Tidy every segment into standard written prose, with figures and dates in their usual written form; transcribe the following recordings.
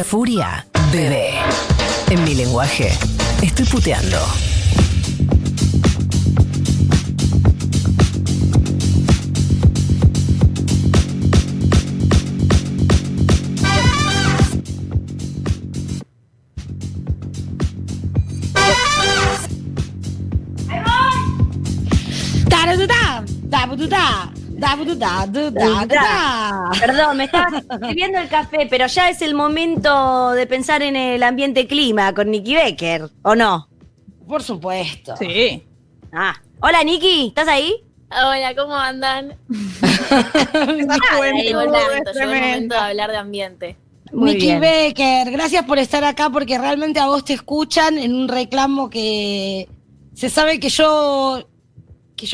Furia, bebé. En mi lenguaje, estoy puteando. Perdón, me estaba sirviendo el café, pero ya es el momento de pensar en el ambiente clima con Nikki Becker, ¿o no? Por supuesto. Sí. Hola, Nikki, ¿estás ahí? Hola, ¿cómo andan? Llegó el momento de hablar de ambiente. Nikki Becker, gracias por estar acá porque realmente a vos te escuchan en un reclamo que se sabe que yo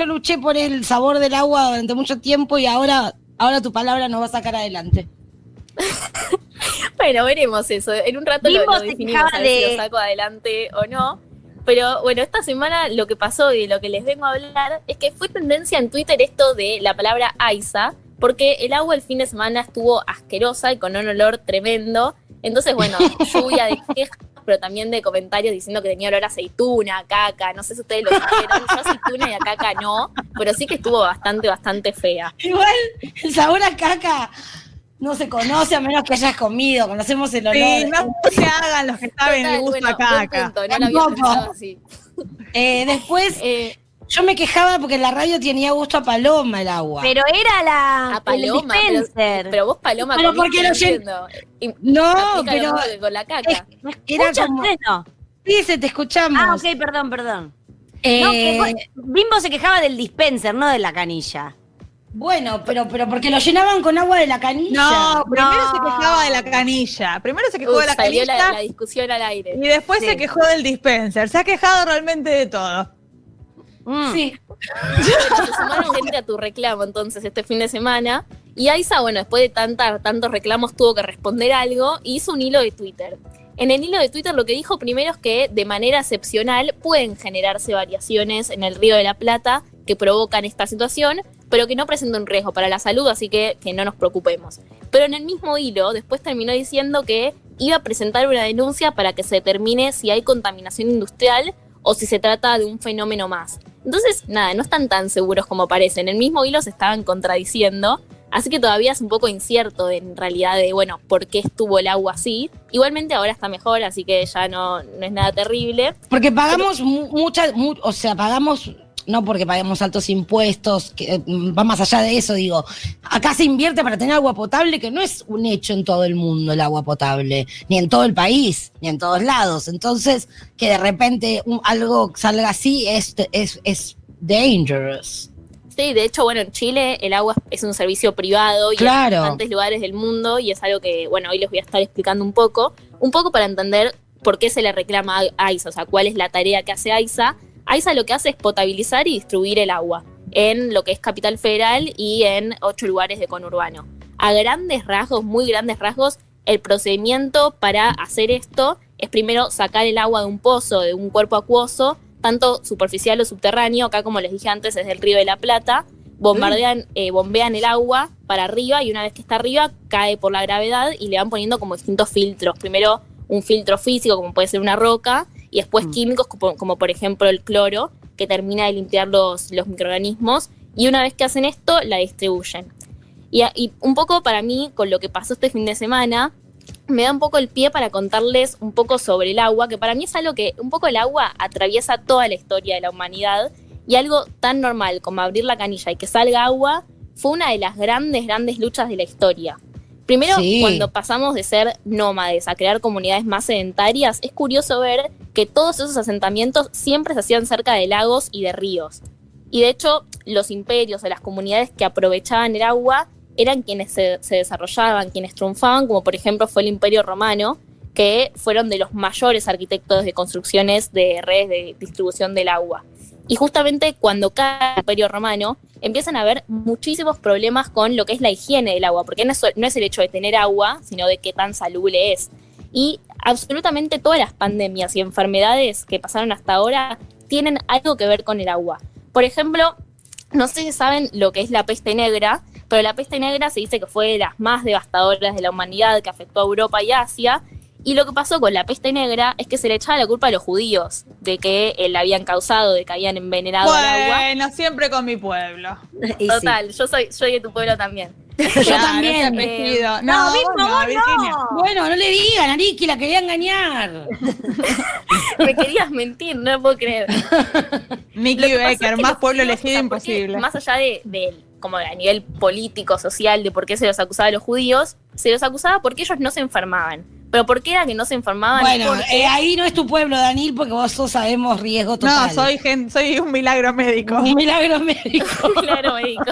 luché por el sabor del agua durante mucho tiempo y ahora tu palabra nos va a sacar adelante. Bueno, veremos eso. En un rato lo definimos a ver si lo saco adelante o no. Pero bueno, esta semana lo que pasó y de lo que les vengo a hablar es que fue tendencia en Twitter esto de la palabra AISA, porque el agua el fin de semana estuvo asquerosa y con un olor tremendo. Entonces, bueno, lluvia de quejas, pero también de comentarios diciendo que tenía olor a aceituna, a caca. No sé si ustedes lo sintieron. Yo aceituna y a caca no, pero sí que estuvo bastante fea. Igual, el sabor a caca no se conoce a menos que hayas comido. Conocemos el olor. Sí, no se hagan los que saben el gusto a caca. No lo había pensado así. Después... yo me quejaba porque en la radio tenía gusto a paloma el agua. Pero era a paloma, el dispenser. Pero vos paloma pero porque lo no, pero con la caca. Era como... No. Sí, te escuchamos. Ok, perdón. No, Bimbo se quejaba del dispenser, no de la canilla. Bueno, pero porque lo llenaban con agua de la canilla. No, primero se quejaba de la canilla. Primero se quejó de la canilla. Salió la discusión al aire. Y después se quejó del dispenser. Se ha quejado realmente de todo. Sí. Bueno, se sumaron gente a tu reclamo entonces este fin de semana. Y Aiza, bueno, después de tantos reclamos tuvo que responder algo y hizo un hilo de Twitter. En el hilo de Twitter lo que dijo primero es que de manera excepcional pueden generarse variaciones en el Río de la Plata que provocan esta situación, pero que no presentan un riesgo para la salud, así que no nos preocupemos. Pero en el mismo hilo después terminó diciendo que iba a presentar una denuncia para que se determine si hay contaminación industrial o si se trata de un fenómeno más. Entonces, nada, no están tan seguros como parecen. En el mismo hilo se estaban contradiciendo, así que todavía es un poco incierto en realidad de, bueno, por qué estuvo el agua así. Igualmente ahora está mejor, así que ya no es nada terrible. Porque pagamos pagamos... No porque paguemos altos impuestos, que va más allá de eso, digo. Acá se invierte para tener agua potable, que no es un hecho en todo el mundo el agua potable, ni en todo el país, ni en todos lados. Entonces, que de repente algo salga así es dangerous. Sí, de hecho, bueno, en Chile el agua es un servicio privado y claro, en bastantes lugares del mundo, y es algo que, bueno, hoy les voy a estar explicando un poco para entender por qué se le reclama a AISA, o sea, cuál es la tarea que hace AISA. AISA lo que hace es potabilizar y distribuir el agua en lo que es Capital Federal y en 8 lugares de conurbano. A grandes rasgos, muy grandes rasgos, el procedimiento para hacer esto es primero sacar el agua de un pozo, de un cuerpo acuoso, tanto superficial o subterráneo, acá como les dije antes es del Río de la Plata, bombean el agua para arriba y una vez que está arriba cae por la gravedad y le van poniendo como distintos filtros. Primero un filtro físico como puede ser una roca, y después químicos como por ejemplo el cloro, que termina de limpiar los microorganismos, y una vez que hacen esto, la distribuyen. Y un poco para mí, con lo que pasó este fin de semana, me da un poco el pie para contarles un poco sobre el agua, que para mí es algo que un poco el agua atraviesa toda la historia de la humanidad, y algo tan normal como abrir la canilla y que salga agua, fue una de las grandes luchas de la historia. Primero, cuando pasamos de ser nómades a crear comunidades más sedentarias, es curioso ver que todos esos asentamientos siempre se hacían cerca de lagos y de ríos. Y de hecho, los imperios o las comunidades que aprovechaban el agua eran quienes se desarrollaban, quienes triunfaban, como por ejemplo fue el Imperio Romano, que fueron de los mayores arquitectos de construcciones de redes de distribución del agua. Y justamente cuando cae el Imperio Romano, empiezan a haber muchísimos problemas con lo que es la higiene del agua, porque no es el hecho de tener agua, sino de qué tan salubre es. Y absolutamente todas las pandemias y enfermedades que pasaron hasta ahora tienen algo que ver con el agua. Por ejemplo, No sé si saben lo que es la peste negra, pero la peste negra se dice que fue de las más devastadoras de la humanidad, que afectó a Europa y Asia. Y lo que pasó con la peste negra es que se le echaba la culpa a los judíos, de que la habían causado, de que habían envenenado el agua. Bueno, siempre con mi pueblo. Y Total, yo soy de tu pueblo también. Yo también. Apellido. No, No, mismo vos no, vos Virginia. no. Bueno, no le digan a Nicky, la quería engañar. Me querías mentir, no lo puedo creer. Nicky Lo que pasa Becker, es que más los pueblo judíos, elegido o sea, ¿por qué, imposible. más allá de como a nivel político, social, de por qué se los acusaba a los judíos, se los acusaba porque ellos no se enfermaban. Pero ¿por qué era que no se enfermaban? Bueno, Porque ahí no es tu pueblo, Daniel, porque vos sabemos riesgo total. No, soy un milagro médico. un milagro médico. claro, médico.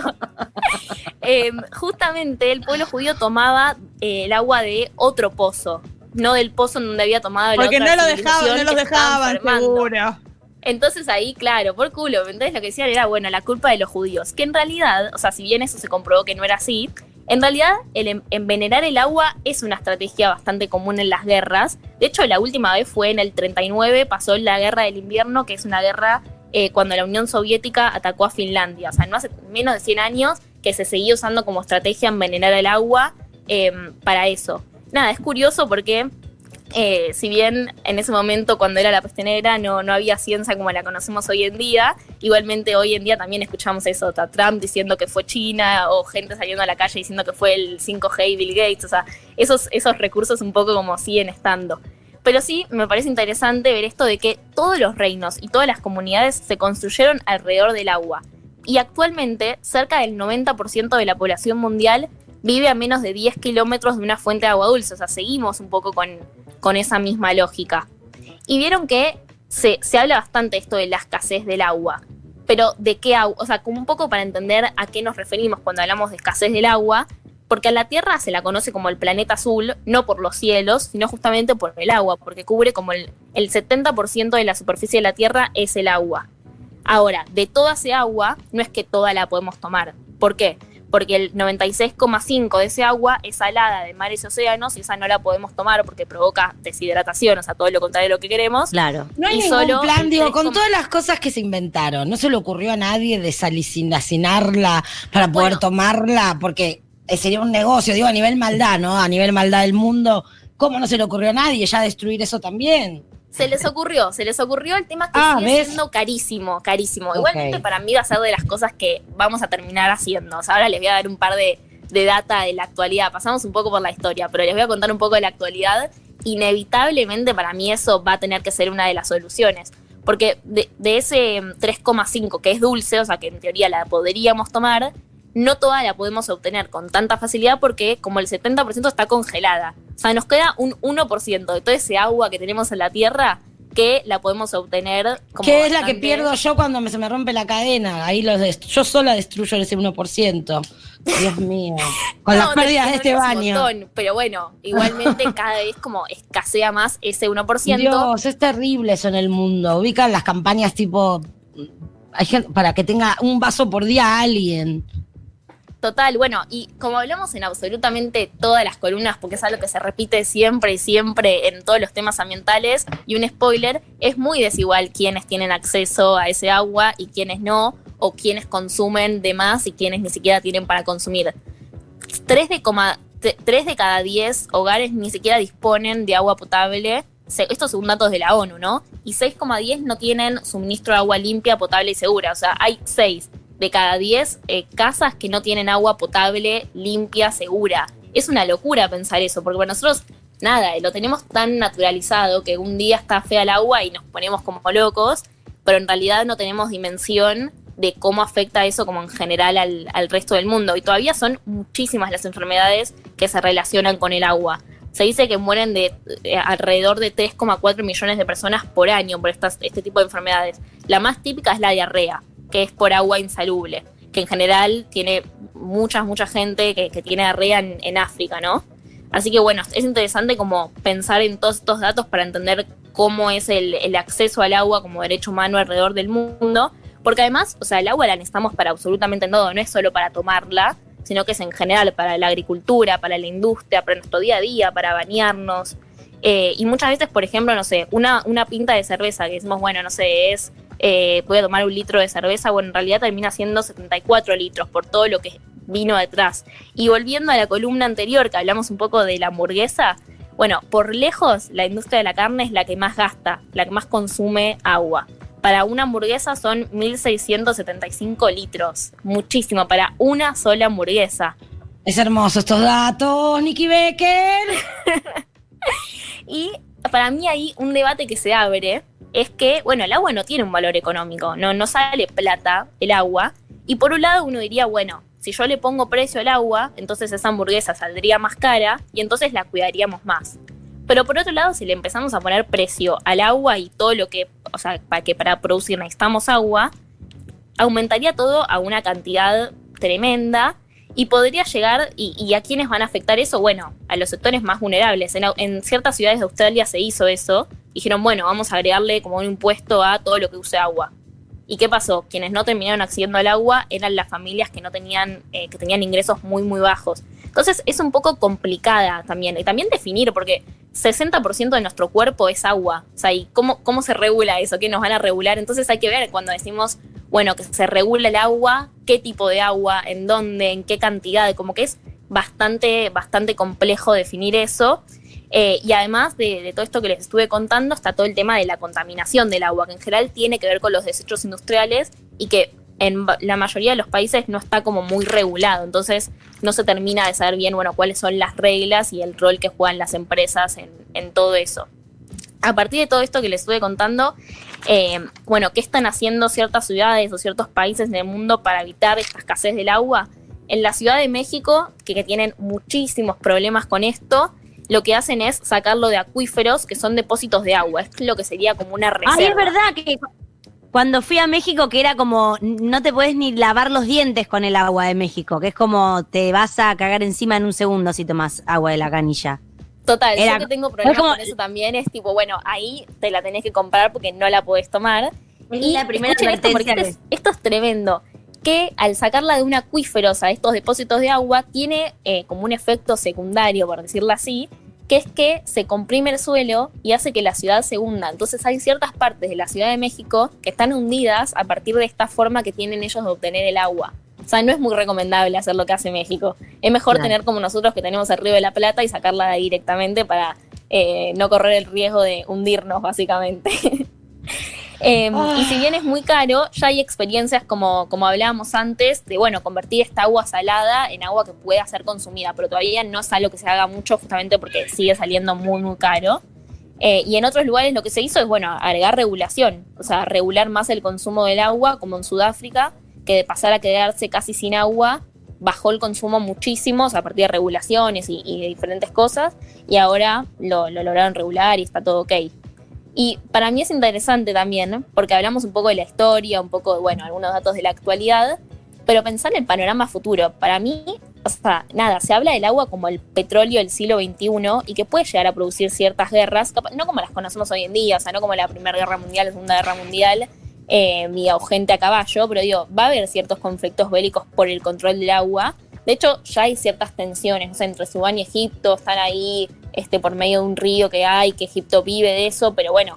Justamente el pueblo judío tomaba el agua de otro pozo, no del pozo en donde había tomado la Porque otra no los civilización que estaba dejaban, enfermando. seguro. Entonces ahí, claro, por culo. Entonces lo que decían era, bueno, la culpa de los judíos. Que en realidad, o sea, si bien eso se comprobó que no era así, en realidad el envenenar el agua es una estrategia bastante común en las guerras. De hecho, la última vez fue en el 39, pasó la Guerra del Invierno, que es una guerra cuando la Unión Soviética atacó a Finlandia. O sea, no hace menos de 100 años que se seguía usando como estrategia envenenar el agua para eso. Nada, es curioso porque si bien en ese momento cuando era la peste negra no había ciencia como la conocemos hoy en día, igualmente hoy en día también escuchamos eso, a Trump diciendo que fue China o gente saliendo a la calle diciendo que fue el 5G y Bill Gates, o sea, esos recursos un poco como siguen estando. Pero sí me parece interesante ver esto de que todos los reinos y todas las comunidades se construyeron alrededor del agua. Y actualmente cerca del 90% de la población mundial vive a menos de 10 kilómetros de una fuente de agua dulce. O sea, seguimos un poco con esa misma lógica. Y vieron que se habla bastante esto de la escasez del agua. Pero ¿de qué agua? O sea, como un poco para entender a qué nos referimos cuando hablamos de escasez del agua. Porque a la Tierra se la conoce como el planeta azul, no por los cielos, sino justamente por el agua. Porque cubre como el 70% de la superficie de la Tierra es el agua. Ahora, de toda ese agua, no es que toda la podemos tomar. ¿Por qué? Porque el 96,5% de ese agua es salada de mares y océanos y esa no la podemos tomar porque provoca deshidratación, o sea, todo lo contrario de lo que queremos. Claro. No hay Y ningún solo plan, el digo, con 3,5. todas las cosas que se inventaron. No se le ocurrió a nadie desalicinarla para poder Bueno. tomarla, porque sería un negocio, digo, a nivel maldad, ¿no? A nivel maldad del mundo. ¿Cómo no se le ocurrió a nadie ya destruir eso también? Se les ocurrió, el tema es que sigue ¿ves? siendo carísimo. Ok. Igualmente para mí va a ser de las cosas que vamos a terminar haciendo. O sea, ahora les voy a dar un par de data de la actualidad. Pasamos un poco por la historia, pero les voy a contar un poco de la actualidad. Inevitablemente para mí eso va a tener que ser una de las soluciones. Porque de ese 3,5 que es dulce, o sea que en teoría la podríamos tomar, no toda la podemos obtener con tanta facilidad porque como el 70% está congelada. O sea, nos queda un 1% de todo ese agua que tenemos en la Tierra que la podemos obtener como ¿Qué es la que bastante- pierdo yo cuando se me rompe la cadena? Ahí yo sola destruyo ese 1%. Dios mío. Con las No, pérdidas de este es un baño. montón, pero bueno, igualmente cada vez como escasea más ese 1%. Dios, es terrible eso en el mundo. Ubican las campañas tipo, hay gente para que tenga un vaso por día a alguien. Total, bueno, y como hablamos en absolutamente todas las columnas, porque es algo que se repite siempre y siempre en todos los temas ambientales, y un spoiler, es muy desigual quienes tienen acceso a ese agua y quienes no, o quienes consumen de más y quienes ni siquiera tienen para consumir. 3 de cada 10 hogares ni siquiera disponen de agua potable, esto según datos de la ONU, ¿no? Y 6,10 no tienen suministro de agua limpia, potable y segura, o sea, hay 6 de cada 10 casas que no tienen agua potable, limpia, segura. Es una locura pensar eso, porque para nosotros, nada, lo tenemos tan naturalizado que un día está fea el agua y nos ponemos como locos, pero en realidad no tenemos dimensión de cómo afecta eso como en general al resto del mundo. Y todavía son muchísimas las enfermedades que se relacionan con el agua. Se dice que mueren de alrededor de 3,4 millones de personas por año por este tipo de enfermedades. La más típica es la diarrea, que es por agua insalubre, que en general tiene mucha gente que tiene diarrea en África, ¿no? Así que bueno, es interesante como pensar en todos estos datos para entender cómo es el acceso al agua como derecho humano alrededor del mundo, porque además, o sea, el agua la necesitamos para absolutamente todo, no es solo para tomarla, sino que es en general para la agricultura, para la industria, para nuestro día a día, para bañarnos. Y muchas veces, por ejemplo, no sé, una pinta de cerveza que decimos, bueno, no sé, es voy a tomar 1 litro de cerveza, bueno, en realidad termina siendo 74 litros por todo lo que vino detrás. Y volviendo a la columna anterior, que hablamos un poco de la hamburguesa, bueno, por lejos la industria de la carne es la que más gasta, la que más consume agua. Para una hamburguesa son 1.675 litros, muchísimo, para una sola hamburguesa. Es hermoso estos datos, Nikki Becker. Y para mí hay un debate que se abre, es que, bueno, el agua no tiene un valor económico, no sale plata el agua, y por un lado uno diría, bueno, si yo le pongo precio al agua, entonces esa hamburguesa saldría más cara y entonces la cuidaríamos más. Pero por otro lado, si le empezamos a poner precio al agua y todo lo que, o sea, para producir necesitamos agua, aumentaría todo a una cantidad tremenda y podría llegar, ¿y a quiénes van a afectar eso? Bueno, a los sectores más vulnerables. En ciertas ciudades de Australia se hizo eso. Dijeron, bueno, vamos a agregarle como un impuesto a todo lo que use agua. ¿Y qué pasó? Quienes no terminaron accediendo al agua eran las familias que no tenían, que tenían ingresos muy, muy bajos. Entonces es un poco complicada también. Y también definir, porque 60% de nuestro cuerpo es agua. O sea, ¿y cómo se regula eso? ¿Qué nos van a regular? Entonces hay que ver cuando decimos, bueno, que se regula el agua, qué tipo de agua, en dónde, en qué cantidad. Como que es bastante complejo definir eso. Y además de todo esto que les estuve contando, está todo el tema de la contaminación del agua, que en general tiene que ver con los desechos industriales y que en la mayoría de los países no está como muy regulado. Entonces no se termina de saber bien, bueno, cuáles son las reglas y el rol que juegan las empresas en todo eso. A partir de todo esto que les estuve contando, bueno, ¿qué están haciendo ciertas ciudades o ciertos países en el mundo para evitar esta escasez del agua? En la Ciudad de México, que tienen muchísimos problemas con esto, lo que hacen es sacarlo de acuíferos, que son depósitos de agua. Es lo que sería como una reserva. Ay, es verdad que cuando fui a México, que era como, no te puedes ni lavar los dientes con el agua de México, que es como te vas a cagar encima en un segundo si tomas agua de la canilla. Total, Era, yo que tengo problemas como, con eso también, es tipo, bueno, ahí te la tenés que comprar porque no la podés tomar. Es y la primera escuchen esto, porque advertencia esto es tremendo, que al sacarla de un acuífero, o sea, estos depósitos de agua, tiene como un efecto secundario, por decirlo así, que es que se comprime el suelo y hace que la ciudad se hunda. Entonces hay ciertas partes de la Ciudad de México que están hundidas a partir de esta forma que tienen ellos de obtener el agua. O sea, no es muy recomendable hacer lo que hace México. Es mejor tener como nosotros que tenemos el Río de la Plata y sacarla de ahí directamente para no correr el riesgo de hundirnos, básicamente. Y si bien es muy caro, ya hay experiencias como hablábamos antes, de bueno, convertir esta agua salada en agua que pueda ser consumida, pero todavía no es algo que se haga mucho justamente porque sigue saliendo muy, muy caro. Y en otros lugares lo que se hizo es, bueno, agregar regulación, o sea, regular más el consumo del agua, como en Sudáfrica, que de pasar a quedarse casi sin agua, bajó el consumo muchísimo, o sea, a partir de regulaciones y de diferentes cosas, y ahora lo lograron regular y está todo ok. Y para mí es interesante también, ¿no? Porque hablamos un poco de la historia, un poco de, bueno, algunos datos de la actualidad, pero pensar en el panorama futuro. Para mí, o sea, nada, se habla del agua como el petróleo del siglo XXI y que puede llegar a producir ciertas guerras, no como las conocemos hoy en día, o sea, no como la Primera Guerra Mundial, la Segunda Guerra Mundial, o gente a caballo, pero digo, va a haber ciertos conflictos bélicos por el control del agua. De hecho, ya hay ciertas tensiones, no sé, entre Sudán y Egipto, están ahí por medio de un río que hay, que Egipto vive de eso, pero bueno,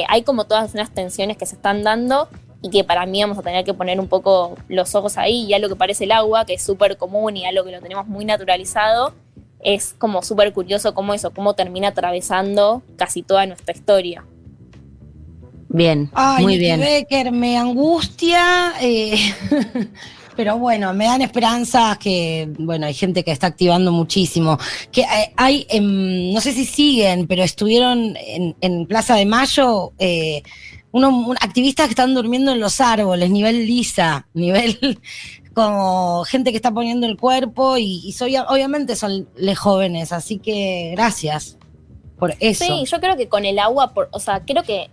hay como todas unas tensiones que se están dando y que para mí vamos a tener que poner un poco los ojos ahí, y algo que parece el agua, que es súper común y algo que lo tenemos muy naturalizado, es como súper curioso cómo termina atravesando casi toda nuestra historia. Bien, Ay, muy Nikki bien. Becker, me angustia, pero bueno, me dan esperanzas que, bueno, hay gente que está activando muchísimo. Que hay, no sé si siguen, pero estuvieron en Plaza de Mayo activistas que están durmiendo en los árboles, nivel Lisa, nivel como gente que está poniendo el cuerpo y obviamente son les jóvenes, así que gracias por eso. Sí, yo creo que con el agua, o sea, creo que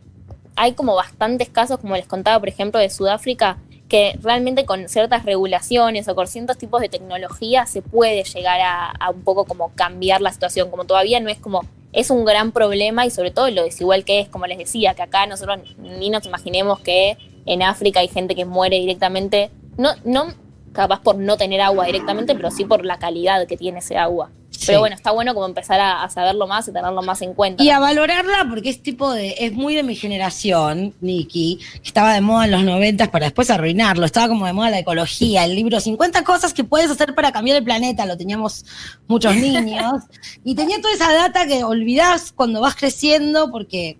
hay como bastantes casos, como les contaba, por ejemplo, de Sudáfrica, que realmente con ciertas regulaciones o con ciertos tipos de tecnología se puede llegar a un poco como cambiar la situación, como todavía no es como, es un gran problema y sobre todo lo desigual que es, como les decía, que acá nosotros ni nos imaginemos que en África hay gente que muere directamente, no capaz por no tener agua directamente, pero sí por la calidad que tiene ese agua. Pero bueno, está bueno como empezar a saberlo más y tenerlo más en cuenta. Y a valorarla porque es muy de mi generación, Nikki, que estaba de moda en los 90 para después arruinarlo. Estaba como de moda la ecología, el libro 50 cosas que puedes hacer para cambiar el planeta, lo teníamos muchos niños. Y tenía toda esa data que olvidás cuando vas creciendo porque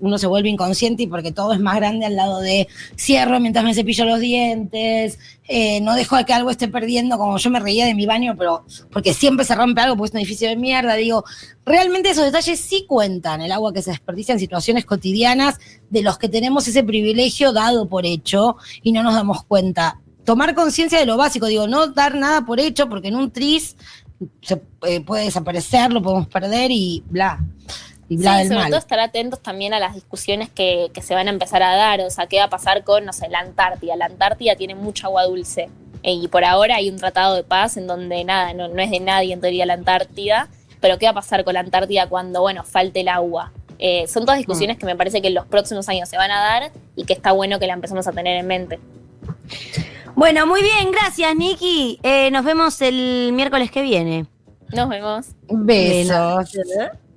uno se vuelve inconsciente y porque todo es más grande al lado de cierro mientras me cepillo los dientes, no dejo de que algo esté perdiendo, como yo me reía de mi baño, pero porque siempre se rompe algo porque es un edificio de mierda. Digo, realmente esos detalles sí cuentan, el agua que se desperdicia en situaciones cotidianas de los que tenemos ese privilegio dado por hecho y no nos damos cuenta. Tomar conciencia de lo básico, digo, no dar nada por hecho porque en un tris se puede desaparecer, lo podemos perder y bla. Y bla sí, del sobre mal. todo estar atentos también a las discusiones que se van a empezar a dar, o sea, qué va a pasar con, no sé, la Antártida. La Antártida tiene mucha agua dulce y por ahora hay un tratado de paz en donde nada, no es de nadie en teoría la Antártida, pero qué va a pasar con la Antártida cuando, bueno, falte el agua. Son todas discusiones que me parece que en los próximos años se van a dar y que está bueno que la empecemos a tener en mente. Bueno, muy bien, gracias, Nikki. Nos vemos el miércoles que viene. Nos vemos. Besos. Bueno.